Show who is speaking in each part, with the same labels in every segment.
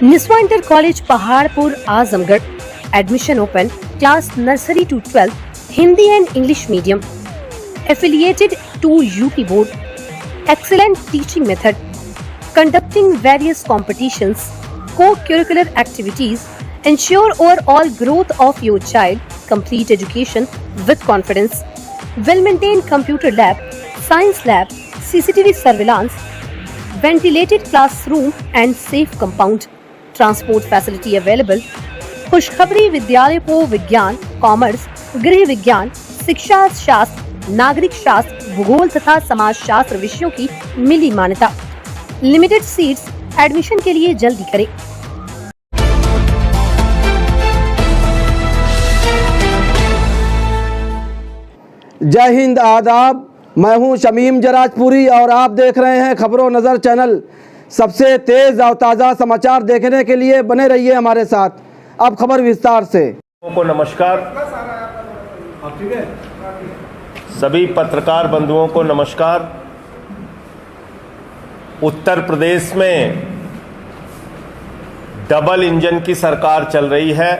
Speaker 1: Niswa inter college Paharpur Azamgarh admission open class nursery to 12 Hindi and English medium affiliated to UP board. Excellent teaching method, conducting various competitions, co-curricular activities ensure overall growth of your child. Complete education with confidence, well-maintained computer lab, science lab, CCTV surveillance, ventilated classroom and safe compound. Transport facility available. खुशखबरी विद्यालय को विज्ञान, commerce, गृह विज्ञान, शिक्षा शास्त्र, नागरिक शास्त्र, भूगोल तथा समाज शास्त्र विषयों की मिली मान्यता। लिमिटेड सीट्स, एडमिशन के लिए जल्दी करें।
Speaker 2: जय हिंद, आदाब। मैं हूं शमीम जराजपुरी और आप देख रहे हैं खबरों नज़र चैनल। सबसे तेज और ताज़ा समाचार देखने के लिए बने रहिए हमारे साथ। अब खबर विस्तार से।
Speaker 3: को नमस्कार। सभी पत्रकार बंधुओं को नमस्कार। उत्तर प्रदेश में डबल इंजन की सरकार चल रही है,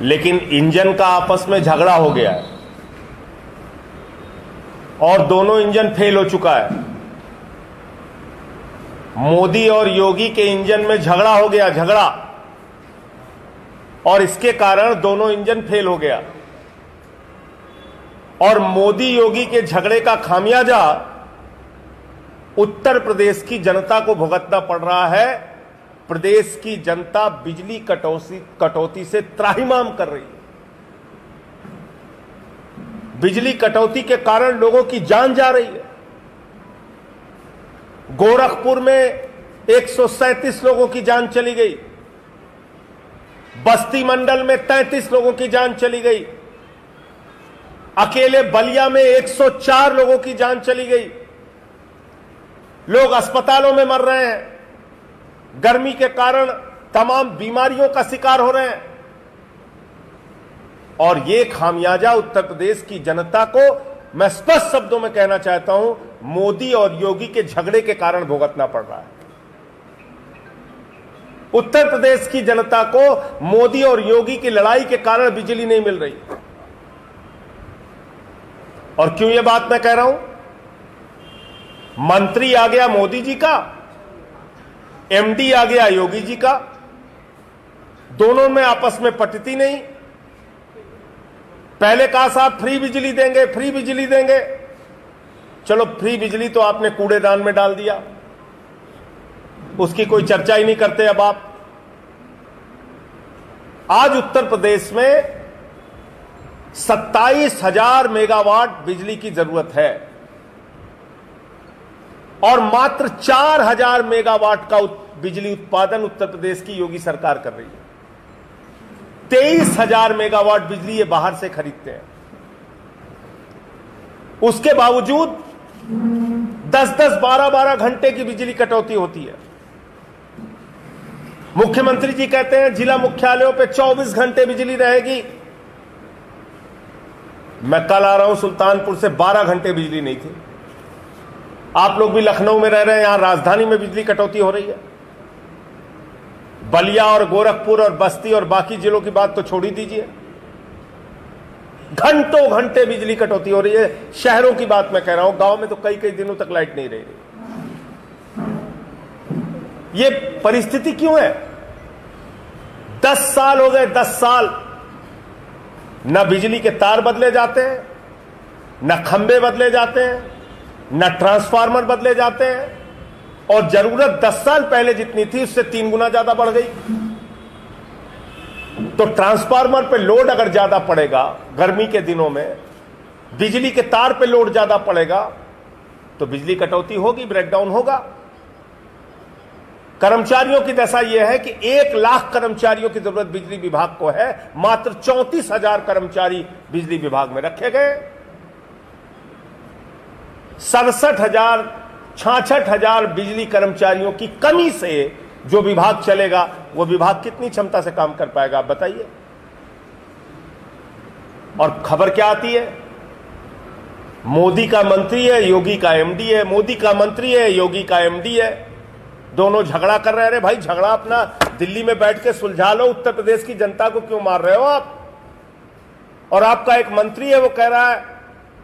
Speaker 3: लेकिन इंजन का आपस में झगड़ा हो गया है और दोनों इंजन फेल हो चुका है। मोदी और योगी के इंजन में झगड़ा हो गया, और इसके कारण दोनों इंजन फेल हो गया। और मोदी योगी के झगड़े का खामियाजा उत्तर प्रदेश की जनता को भुगतना पड़ रहा है। प्रदेश की जनता बिजली कटौती से त्राहिमाम कर रही है। बिजली कटौती के कारण लोगों की जान जा रही है। गोरखपुर में 137 लोगों की जान चली गई, बस्ती मंडल में 33 लोगों की जान चली गई, अकेले बलिया में 104 लोगों की जान चली गई। लोग अस्पतालों में मर रहे हैं, गर्मी के कारण तमाम बीमारियों का शिकार हो रहे हैं। और ये खामियाजा उत्तर प्रदेश की जनता को, मैं स्पष्ट शब्दों में कहना चाहता हूं, मोदी और योगी के झगड़े के कारण भुगतना पड़ रहा है। उत्तर प्रदेश की जनता को मोदी और योगी की लड़ाई के कारण बिजली नहीं मिल रही। और क्यों यह बात मैं कह रहा हूं? मंत्री आ गया मोदी जी का, एमडी आ गया योगी जी का, दोनों में आपस में पटती नहीं। पहले कहा साहब फ्री बिजली देंगे, फ्री बिजली देंगे। चलो, फ्री बिजली तो आपने कूड़ेदान में डाल दिया, उसकी कोई चर्चा ही नहीं करते अब आप। आज उत्तर प्रदेश में 27,000 मेगावाट बिजली की जरूरत है और मात्र 4,000 मेगावाट का बिजली उत्पादन उत्तर प्रदेश की योगी सरकार कर रही है। 23,000 मेगावाट बिजली ये बाहर से खरीदते हैं। उसके बावजूद 10-10, 12-12 घंटे की बिजली कटौती होती है। मुख्यमंत्री जी कहते हैं जिला मुख्यालयों पे 24 घंटे बिजली रहेगी। मैं कल आ रहा हूं सुल्तानपुर से, 12 घंटे बिजली नहीं थी। आप लोग भी लखनऊ में रह रहे हैं, यहां राजधानी में बिजली कटौती हो रही है। बलिया और गोरखपुर और बस्ती और बाकी जिलों की बात तो छोड़ ही दीजिए, घंटों घंटे बिजली कटौती हो रही है। शहरों की बात मैं कह रहा हूं, गांव में तो कई कई दिनों तक लाइट नहीं रही। ये परिस्थिति क्यों है? 10 साल हो गए, 10 साल न बिजली के तार बदले जाते हैं, न खंभे बदले जाते हैं, न ट्रांसफार्मर बदले जाते हैं, और जरूरत 10 साल पहले जितनी थी उससे 3 गुना ज्यादा बढ़ गई। तो ट्रांसफार्मर पे लोड अगर ज्यादा पड़ेगा, गर्मी के दिनों में बिजली के तार पे लोड ज्यादा पड़ेगा, तो बिजली कटौती होगी, ब्रेकडाउन होगा। कर्मचारियों की दशा यह है कि 1 लाख कर्मचारियों की जरूरत बिजली विभाग को है, मात्र 34,000 कर्मचारी बिजली विभाग में रखे गए। 67,000, 66,000 बिजली कर्मचारियों की कमी से जो विभाग चलेगा, वो विभाग कितनी क्षमता से काम कर पाएगा, आप बताइए। और खबर क्या आती है? मोदी का मंत्री है, योगी का एमडी है, मोदी का मंत्री है, योगी का एमडी है। दोनों झगड़ा कर रहे हैं। अरे भाई, झगड़ा अपना दिल्ली में बैठ के सुलझा लो, उत्तर प्रदेश की जनता को क्यों मार रहे हो आप? और आपका एक मंत्री है, वो कह रहा है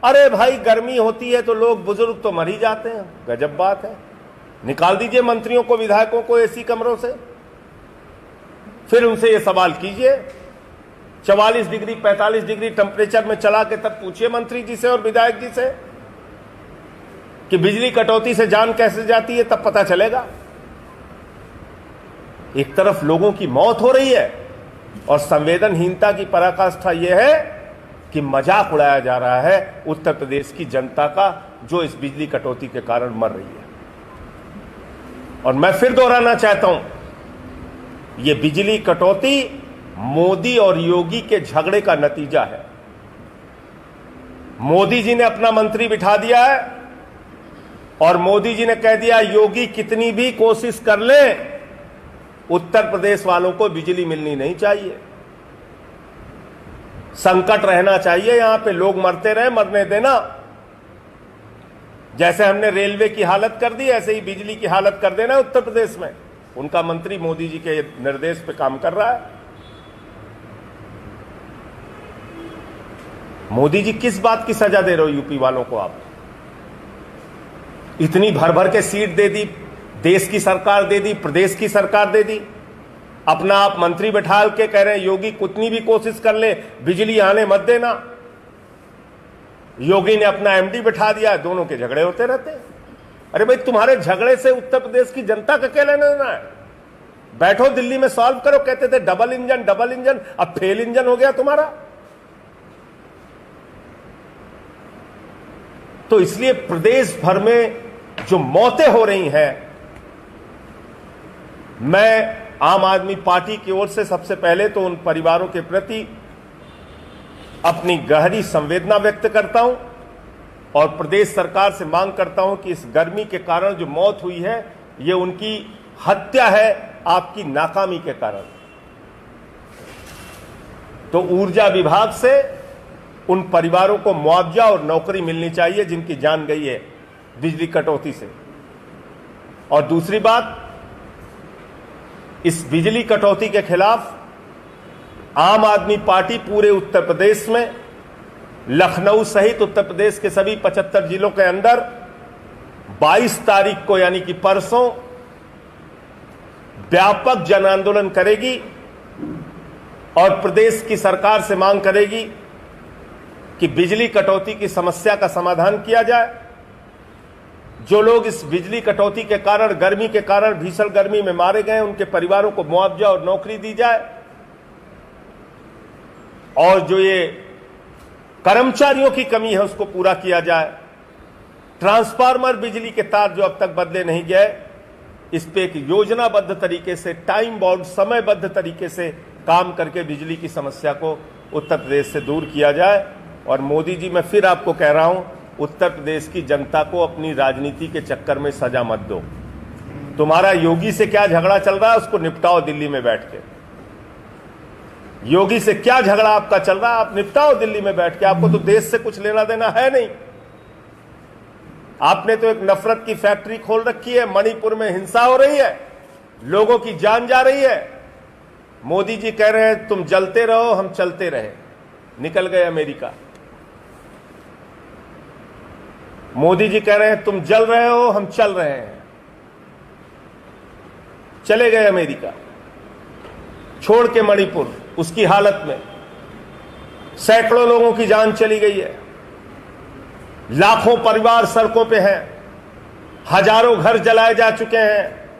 Speaker 3: अरे भाई गर्मी होती है तो लोग बुजुर्ग तो मर ही जाते हैं। गजब बात है। निकाल दीजिए मंत्रियों को, विधायकों को एसी कमरों से, फिर उनसे ये सवाल कीजिए। 44 डिग्री 45 डिग्री टेम्परेचर में चला के तब पूछिए मंत्री जी से और विधायक जी से कि बिजली कटौती से जान कैसे जाती है, तब पता चलेगा। एक तरफ लोगों की मौत हो रही है और संवेदनहीनता की पराकाष्ठा यह है कि मजाक उड़ाया जा रहा है उत्तर प्रदेश की जनता का, जो इस बिजली कटौती के कारण मर रही है। और मैं फिर दोहराना चाहता हूं, यह बिजली कटौती मोदी और योगी के झगड़े का नतीजा है। मोदी जी ने अपना मंत्री बिठा दिया है और मोदी जी ने कह दिया योगी कितनी भी कोशिश कर ले, उत्तर प्रदेश वालों को बिजली मिलनी नहीं चाहिए, संकट रहना चाहिए, यहां पे लोग मरते रहे, मरने देना। जैसे हमने रेलवे की हालत कर दी, ऐसे ही बिजली की हालत कर देना उत्तर प्रदेश में। उनका मंत्री मोदी जी के निर्देश पे काम कर रहा है। मोदी जी किस बात की सजा दे रहे हो यूपी वालों को आप? इतनी भर भर के सीट दे दी, देश की सरकार दे दी, प्रदेश की सरकार दे दी, अपना आप मंत्री बैठा के कह रहे हैं योगी कितनी भी कोशिश कर ले बिजली आने मत देना। योगी ने अपना एमडी बैठा दिया, दोनों के झगड़े होते रहते हैं। अरे भाई, तुम्हारे झगड़े से उत्तर प्रदेश की जनता का क्या लेना देना है? बैठो दिल्ली में सॉल्व करो। कहते थे डबल इंजन, अब फेल इंजन हो गया तुम्हारा। तो इसलिए प्रदेश भर में जो मौतें हो रही हैं, मैं आम आदमी पार्टी की ओर से सबसे पहले तो उन परिवारों के प्रति अपनी गहरी संवेदना व्यक्त करता हूं और प्रदेश सरकार से मांग करता हूं कि इस गर्मी के कारण जो मौत हुई है, ये उनकी हत्या है आपकी नाकामी के कारण। तो ऊर्जा विभाग से उन परिवारों को मुआवजा और नौकरी मिलनी चाहिए जिनकी जान गई है बिजली कटौती से। और दूसरी बात, इस बिजली कटौती के खिलाफ आम आदमी पार्टी पूरे उत्तर प्रदेश में, लखनऊ सहित उत्तर प्रदेश के सभी 75 जिलों के अंदर 22 तारीख को यानी कि परसों व्यापक जन आंदोलन करेगी और प्रदेश की सरकार से मांग करेगी कि बिजली कटौती की समस्या का समाधान किया जाए। जो लोग इस बिजली कटौती के कारण, गर्मी के कारण भीषण गर्मी में मारे गए, उनके परिवारों को मुआवजा और नौकरी दी जाए। और जो ये कर्मचारियों की कमी है उसको पूरा किया जाए। ट्रांसफार्मर, बिजली के तार जो अब तक बदले नहीं गए, इस पे एक योजनाबद्ध तरीके से, टाइम बाउंड, समयबद्ध तरीके से काम करके बिजली की समस्या को उत्तर प्रदेश से दूर किया जाए। और मोदी जी, मैं फिर आपको कह रहा हूं, उत्तर प्रदेश की जनता को अपनी राजनीति के चक्कर में सजा मत दो। तुम्हारा योगी से क्या झगड़ा चल रहा है उसको निपटाओ दिल्ली में बैठ के। योगी से क्या झगड़ा आपका चल रहा है, आप निपटाओ दिल्ली में बैठ के। आपको तो देश से कुछ लेना देना है नहीं। आपने तो एक नफरत की फैक्ट्री खोल रखी है। मणिपुर में हिंसा हो रही है, लोगों की जान जा रही है। मोदी जी कह रहे हैं तुम जलते रहो, हम चलते रहे। निकल गए अमेरिका। मोदी जी कह रहे हैं तुम जल रहे हो, हम चल रहे हैं। चले गए अमेरिका, छोड़ के मणिपुर उसकी हालत में। सैकड़ों लोगों की जान चली गई है, लाखों परिवार सड़कों पे हैं, हजारों घर जलाए जा चुके हैं,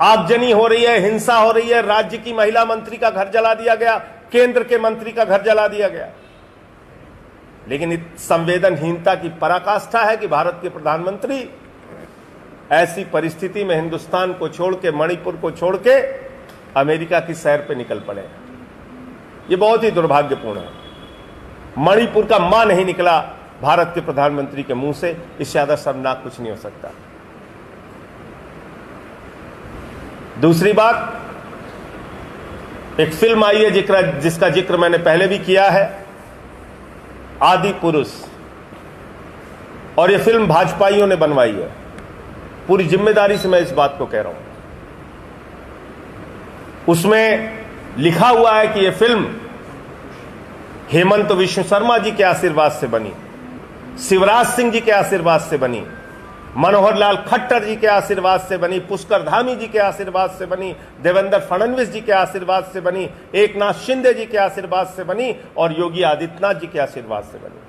Speaker 3: आगजनी हो रही है, हिंसा हो रही है। राज्य की महिला मंत्री का घर जला दिया गया, केंद्र के मंत्री का घर जला दिया गया। लेकिन इस संवेदनहीनता की पराकाष्ठा है कि भारत के प्रधानमंत्री ऐसी परिस्थिति में हिंदुस्तान को छोड़ के, मणिपुर को छोड़ के अमेरिका की सैर पे निकल पड़े। ये बहुत ही दुर्भाग्यपूर्ण है। मणिपुर का मां नहीं निकला भारत के प्रधानमंत्री के मुंह से, इससे ज्यादा शर्मनाक कुछ नहीं हो सकता। दूसरी बात, एक फिल्म आई है जिसका जिक्र मैंने पहले भी किया है, आदि पुरुष। और ये फिल्म भाजपाइयों ने बनवाई है। पूरी जिम्मेदारी से मैं इस बात को कह रहा हूं। उसमें लिखा हुआ है कि यह फिल्म हेमंत विश्व शर्मा जी के आशीर्वाद से बनी, शिवराज सिंह जी के आशीर्वाद से बनी, मनोहर लाल खट्टर जी के आशीर्वाद से बनी, पुष्कर धामी जी के आशीर्वाद से बनी, देवेंद्र फडणवीस जी के आशीर्वाद से बनी, एकनाथ शिंदे जी के आशीर्वाद से बनी और योगी आदित्यनाथ जी के आशीर्वाद से बनी।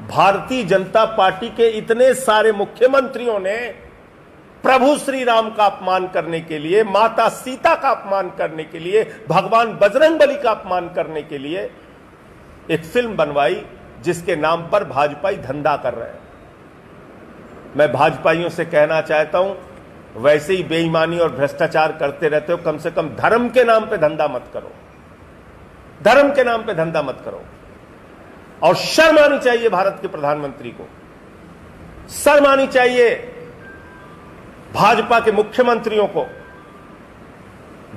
Speaker 3: भारतीय जनता पार्टी के इतने सारे मुख्यमंत्रियों ने प्रभु श्री राम का अपमान करने के लिए, माता सीता का अपमान करने के लिए, भगवान बजरंगबली का अपमान करने के लिए एक फिल्म बनवाई जिसके नाम पर भाजपाई धंधा कर रहे हैं। मैं भाजपाइयों से कहना चाहता हूं, वैसे ही बेईमानी और भ्रष्टाचार करते रहते हो, कम से कम धर्म के नाम पे धंधा मत करो, धर्म के नाम पे धंधा मत करो। और शर्म आनी चाहिए भारत के प्रधानमंत्री को, शर्म आनी चाहिए भाजपा के मुख्यमंत्रियों को।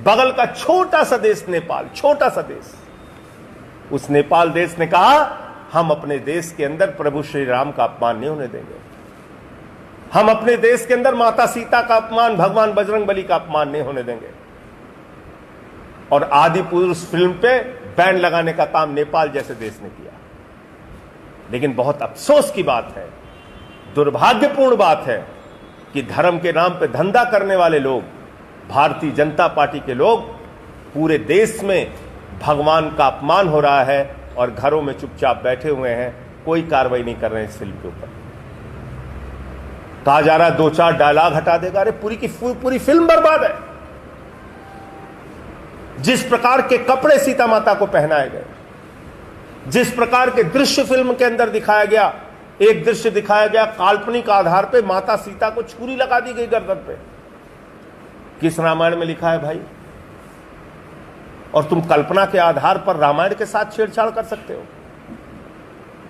Speaker 3: बगल का छोटा सा देश नेपाल, छोटा सा देश, उस नेपाल देश ने कहा हम अपने देश के अंदर प्रभु श्री राम का अपमान नहीं होने देंगे, हम अपने देश के अंदर माता सीता का अपमान, भगवान बजरंगबली का अपमान नहीं होने देंगे। और आदि पुरुष फिल्म पे बैन लगाने का काम नेपाल जैसे देश ने किया। लेकिन बहुत अफसोस की बात है, दुर्भाग्यपूर्ण बात है कि धर्म के नाम पे धंधा करने वाले लोग, भारतीय जनता पार्टी के लोग, पूरे देश में भगवान का अपमान हो रहा है और घरों में चुपचाप बैठे हुए हैं, कोई कार्रवाई नहीं कर रहे हैं इस फिल्म के ऊपर। कहा जा रहा है 2-4 डायलॉग हटा देगा। अरे पूरी की पूरी फिल्म बर्बाद है। जिस प्रकार के कपड़े सीता माता को पहनाए गए, जिस प्रकार के दृश्य फिल्म के अंदर दिखाया गया, एक दृश्य दिखाया गया काल्पनिक आधार पे, माता सीता को छुरी लगा दी गई गर्दन पे। किस रामायण में लिखा है भाई? और तुम कल्पना के आधार पर रामायण के साथ छेड़छाड़ कर सकते हो,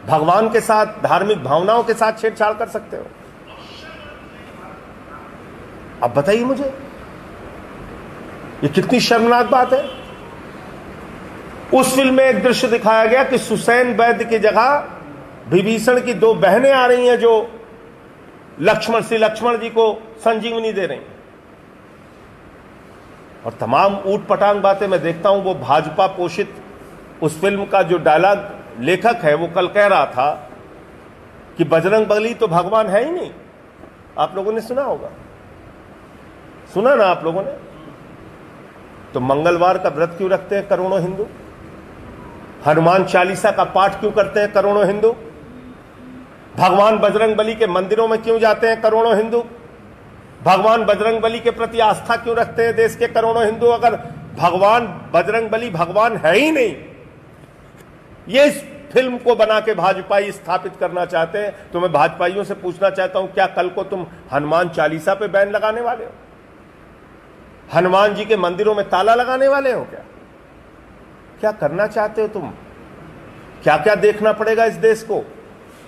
Speaker 3: भगवान के साथ, धार्मिक भावनाओं के साथ छेड़छाड़ कर सकते हो। अब बताइए मुझे, ये कितनी शर्मनाक बात है। उस फिल्म में एक दृश्य दिखाया गया कि सुसैन वैद्य की जगह विभीषण की 2 बहनें आ रही हैं जो श्री लक्ष्मण जी को संजीवनी दे रही हैं। और तमाम ऊट पटांग बातें मैं देखता हूं। वो भाजपा पोषित उस फिल्म का जो डायलॉग लेखक है वो कल कह रहा था कि बजरंगबली तो भगवान है ही नहीं। आप लोगों ने सुना होगा, सुना ना आप लोगों ने? तो मंगलवार का व्रत क्यों रखते हैं करोड़ों हिंदू? हनुमान चालीसा का पाठ क्यों करते हैं करोड़ों हिंदू? भगवान बजरंगबली के मंदिरों में क्यों जाते हैं करोड़ों हिंदू? भगवान बजरंगबली के प्रति आस्था क्यों रखते हैं देश के करोड़ों हिंदू? अगर भगवान बजरंगबली भगवान है ही नहीं, ये इस फिल्म को बना के भाजपाई स्थापित करना चाहते हैं, तो मैं भाजपाइयों से पूछना चाहता हूं, क्या कल को तुम हनुमान चालीसा पे बैन लगाने वाले हो? हनुमान जी के मंदिरों में ताला लगाने वाले हो? क्या करना चाहते हो तुम? क्या क्या देखना पड़ेगा इस देश को?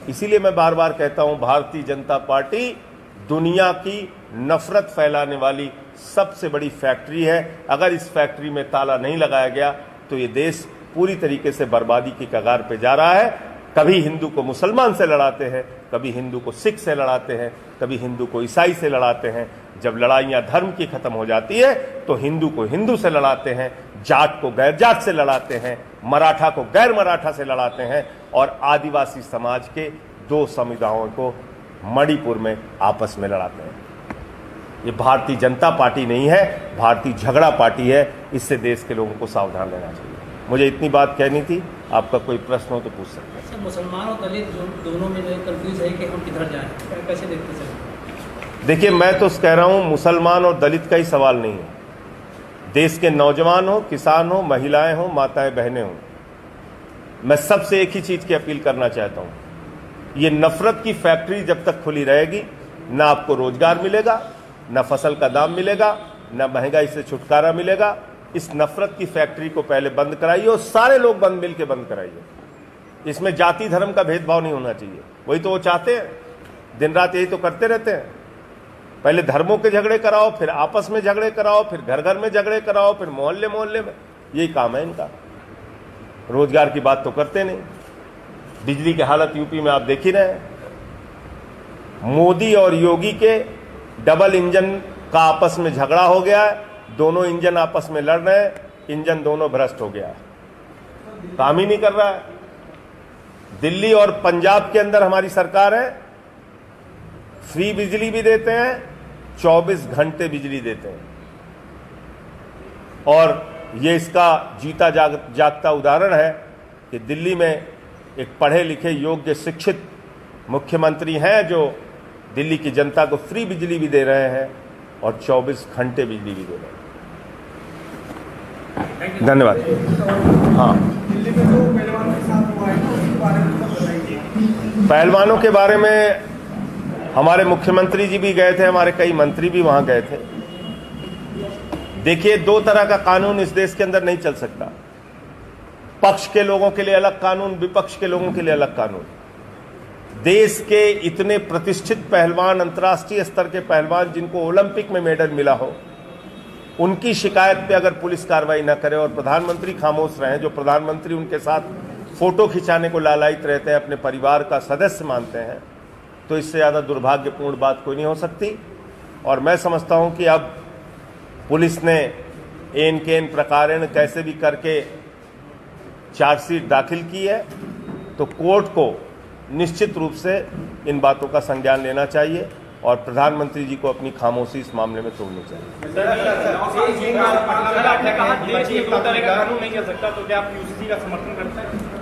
Speaker 3: इसीलिए मैं बार बार कहता हूं, भारतीय जनता पार्टी दुनिया की नफरत फैलाने वाली सबसे बड़ी फैक्ट्री है। अगर इस फैक्ट्री में ताला नहीं लगाया गया तो ये देश पूरी तरीके से बर्बादी की कगार पे जा रहा है। कभी हिंदू को मुसलमान से लड़ाते हैं, कभी हिंदू को सिख से लड़ाते हैं, कभी हिंदू को ईसाई से लड़ाते हैं। जब लड़ाइयां धर्म की खत्म हो जाती है तो हिंदू को हिंदू से लड़ाते हैं, जाट को गैर जाट से लड़ाते हैं, मराठा को गैर मराठा से लड़ाते हैं और आदिवासी समाज के 2 समुदायों को मणिपुर में आपस में लड़ाते हैं। ये भारतीय जनता पार्टी नहीं है, भारतीय झगड़ा पार्टी है। इससे देश के लोगों को सावधान रहना चाहिए। मुझे इतनी बात कहनी थी। आपका कोई प्रश्न हो तो पूछ सकते हैं।
Speaker 4: मुसलमान और दलित दोनों में कंफ्यूज है कि हम किधर जाएं, कैसे देखते हैं?
Speaker 3: देखिए, मैं तो कह रहा हूं मुसलमान और दलित का ही सवाल नहीं है। देश के नौजवान हो, किसान हो, महिलाएं हो, माताएं बहनें हो, मैं सबसे एक ही चीज की अपील करना चाहता हूं, ये नफरत की फैक्ट्री जब तक खुली रहेगी, ना आपको रोजगार मिलेगा, ना फसल का दाम मिलेगा, ना महंगाई से छुटकारा मिलेगा। इस नफरत की फैक्ट्री को पहले बंद कराइए और सारे लोग मिल के बंद कराइए। इसमें जाति धर्म का भेदभाव नहीं होना चाहिए। वही तो वो चाहते हैं, दिन रात यही तो करते रहते हैं। पहले धर्मों के झगड़े कराओ, फिर आपस में झगड़े कराओ, फिर घर घर में झगड़े कराओ, फिर मोहल्ले मोहल्ले में। यही काम है इनका। रोजगार की बात तो करते नहीं। बिजली की हालत यूपी में आप देख ही रहे हैं। मोदी और योगी के डबल इंजन का आपस में झगड़ा हो गया है, दोनों इंजन आपस में लड़ रहे हैं, इंजन दोनों भ्रष्ट हो गया है, काम ही नहीं कर रहा है। दिल्ली और पंजाब के अंदर हमारी सरकार है, फ्री बिजली भी देते हैं, 24 घंटे बिजली देते हैं। और ये इसका जीता जागता उदाहरण है कि दिल्ली में एक पढ़े लिखे योग्य शिक्षित मुख्यमंत्री हैं जो दिल्ली की जनता को फ्री बिजली भी दे रहे हैं और 24 घंटे बिजली भी दे रहे हैं। धन्यवाद। हाँ,
Speaker 5: दिल्ली में जो पहलवान के साथ हुआ है उसके बारे में कुछ बताइए।
Speaker 3: पहलवानों के बारे में हमारे मुख्यमंत्री जी भी गए थे, हमारे कई मंत्री भी वहां गए थे। देखिए, दो तरह का कानून इस देश के अंदर नहीं चल सकता। पक्ष के लोगों के लिए अलग कानून, विपक्ष के लोगों के लिए अलग कानून। देश के इतने प्रतिष्ठित पहलवान, अंतर्राष्ट्रीय स्तर के पहलवान जिनको ओलंपिक में मेडल मिला हो, उनकी शिकायत पे अगर पुलिस कार्रवाई न करे और प्रधानमंत्री खामोश रहे, जो प्रधानमंत्री उनके साथ फोटो खिंचाने को लालायित रहते हैं, अपने परिवार का सदस्य मानते हैं, तो इससे ज़्यादा दुर्भाग्यपूर्ण बात कोई नहीं हो सकती। और मैं समझता हूं कि अब पुलिस ने एन के एन प्रकारेण कैसे भी करके चार्जशीट दाखिल की है, तो कोर्ट को निश्चित रूप से इन बातों का संज्ञान लेना चाहिए और प्रधानमंत्री जी को अपनी खामोशी इस मामले में तोड़नी चाहिए।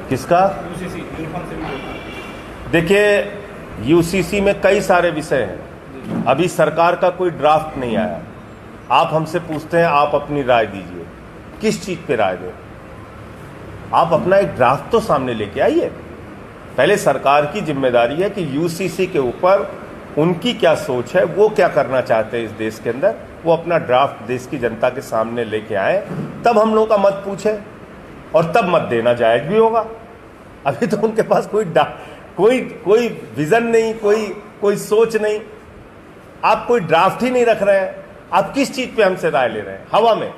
Speaker 3: किसका? देखिए, यूसीसी में कई सारे विषय हैं, अभी सरकार का कोई ड्राफ्ट नहीं आया। आप हमसे पूछते हैं, आप अपनी राय दीजिए, किस चीज पे राय दें? आप अपना एक ड्राफ्ट तो सामने लेके आइए। पहले सरकार की जिम्मेदारी है कि यूसीसी के ऊपर उनकी क्या सोच है, वो क्या करना चाहते हैं इस देश के अंदर, वो अपना ड्राफ्ट देश की जनता के सामने लेके आए, तब हम लोगों का मत पूछे और तब मत देना जायज भी होगा। अभी तो उनके पास कोई विजन नहीं, कोई सोच नहीं। आप कोई ड्राफ्ट ही नहीं रख रहे हैं, आप किस चीज पे हमसे राय ले रहे हैं? हवा में।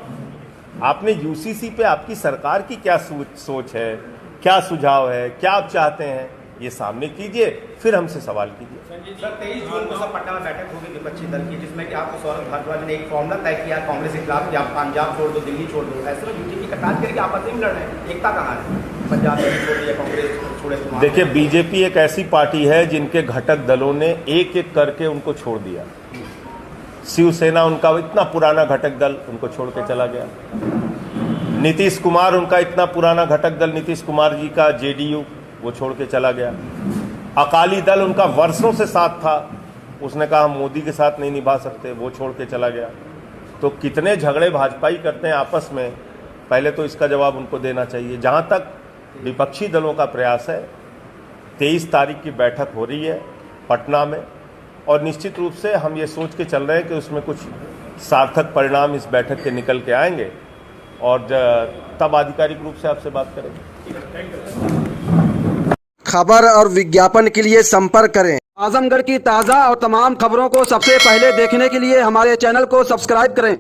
Speaker 3: आपने यूसीसी पे आपकी सरकार की क्या सोच है, क्या सुझाव है, क्या आप चाहते हैं, ये सामने कीजिए, फिर हमसे सवाल कीजिए।
Speaker 6: सर, 23 जून को सब पटना में बैठक होगी विपक्षी दल की, जिसमें कि आपको सौरभ भारद्वाज ने एक फॉर्मूला तय किया कांग्रेस के खिलाफ कि आप पंजाब छोड़ दो, दिल्ली छोड़ दो। ऐसे में बीजेपी कटान करके आपस में लड़ रहे हैं, एकता कहाँ है? पंजाब दिल्ली छोड़ दिया, कांग्रेस छोड़े।
Speaker 3: देखिए, बीजेपी एक ऐसी पार्टी है जिनके घटक दलों ने एक एक करके उनको छोड़ दिया। शिवसेना उनका इतना पुराना घटक दल उनको छोड़ के चला गया। नीतीश कुमार उनका इतना पुराना घटक दल, नीतीश कुमार जी का जेडीयू, वो छोड़ के चला गया। अकाली दल उनका वर्षों से साथ था, उसने कहा हम मोदी के साथ नहीं निभा सकते, वो छोड़ के चला गया। तो कितने झगड़े भाजपाई करते हैं आपस में, पहले तो इसका जवाब उनको देना चाहिए। जहां तक विपक्षी दलों का प्रयास है, 23 तारीख की बैठक हो रही है पटना में, और निश्चित रूप से हम ये सोच के चल रहे हैं कि उसमें कुछ सार्थक परिणाम इस बैठक के निकल के आएंगे और तब आधिकारिक रूप से आपसे बात करेंगे।
Speaker 2: खबर और विज्ञापन के लिए संपर्क करें। आजमगढ़ की ताज़ा और तमाम खबरों को सबसे पहले देखने के लिए हमारे चैनल को सब्सक्राइब करें।